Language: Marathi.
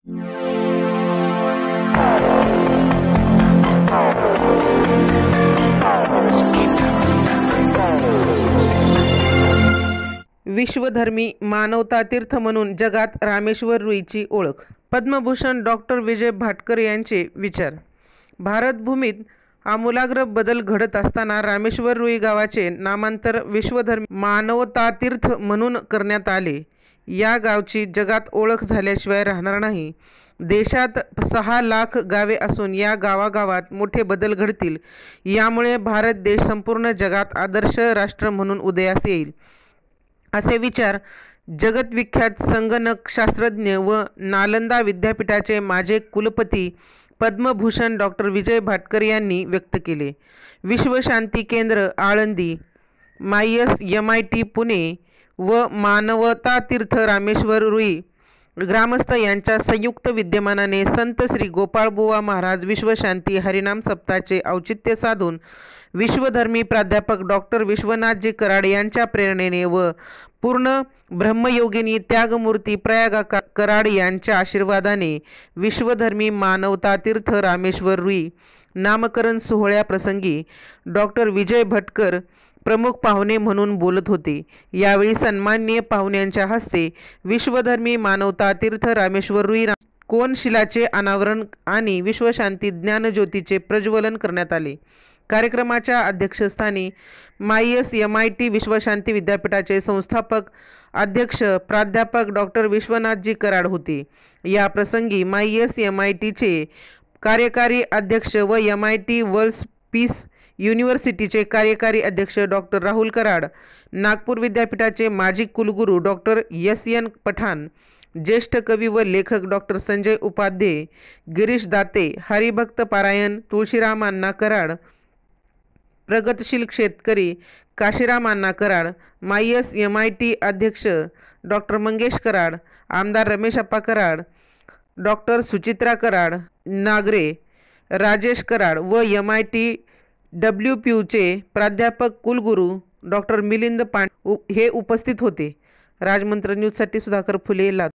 विश्वधर्मी मानवता तीर्थ म्हणून जगात रामेश्वर रुईची ओळख। पद्मभूषण डॉक्टर विजय भाटकर यांचे विचार। भारतभूमीत आमूलाग्र बदल घडत असताना रामेश्वर रुई गावाचे नामांतर विश्वधर्मी मानवता तीर्थ म्हणून करण्यात आले। या गावची जगात ओळख झाल्याशिवाय राहणार नाही। देशात 6 लाख गावे असून या गावागावात मोठे बदल घडतील। यामुळे भारत देश संपूर्ण जगात आदर्श राष्ट्र म्हणून उदयास येईल, असे विचार जगद्विख्यात संगणक शास्त्रज्ञ व नालंदा विद्यापीठाचे माजी कुलपती पद्मभूषण डॉक्टर विजय भाटकर यांनी व्यक्त केले। विश्वशांती केंद्र आळंदी, मायस MIT पुणे व मानवता तीर्थ रामेश्वर रुई ग्रामस्थ यांच्या संयुक्त विद्यमानाने संत श्री गोपाळबुवा महाराज विश्वशांती हरिनाम सप्ताहाचे औचित्य साधून विश्वधर्मी प्राध्यापक डॉक्टर विश्वनाथजी कराड यांच्या प्रेरणेने व पूर्ण ब्रह्मयोगिनी त्यागमूर्ती प्रयागा कराड यांच्या आशीर्वादाने विश्वधर्मी मानवता तीर्थ रामेश्वर रुई नामकरण सोहळ्याप्रसंगी डॉक्टर विजय भाटकर प्रमुख पाहुणे म्हणून बोलत होते। यावेळी सन्माननीय पाहुण्यांच्या हस्ते विश्वधर्मी मानवता तीर्थ रामेश्वर रुई कोनशिलाचे अनावरण आणि विश्वशांती ज्ञानज्योतीचे प्रज्वलन करण्यात आले। कार्यक्रमाच्या अध्यक्षस्थानी मायस MIT विश्वशांती विद्यापीठाचे संस्थापक अध्यक्ष प्राध्यापक डॉक्टर विश्वनाथजी कराड होते। या प्रसंगी मायस MITचे कार्यकारी अध्यक्ष व MIT वर्ल्ड पीस युनिव्हर्सिटीचे कार्यकारी अध्यक्ष डॉक्टर राहुल कराड, नागपूर विद्यापीठाचे माजी कुलगुरू डॉक्टर SN पठाण, ज्येष्ठ कवी व लेखक डॉक्टर संजय उपाध्ये, गिरीश दाते, हरिभक्त पारायण तुळशीराम अण्णा कराड, प्रगतशील शेतकरी काशीराम अण्णा कराड, मायस MIT अध्यक्ष डॉक्टर मंगेश कराड, आमदार रमेश अप्पा कराड, डॉक्टर सुचित्रा कराड नागरे, राजेश कराड व MIT WPUचे प्राध्यापक कुलगुरू डॉक्टर मिलिंद पांडे हे उपस्थित होते। राजमंत्र न्यूजसाठी सुधाकर फुले, लातूर।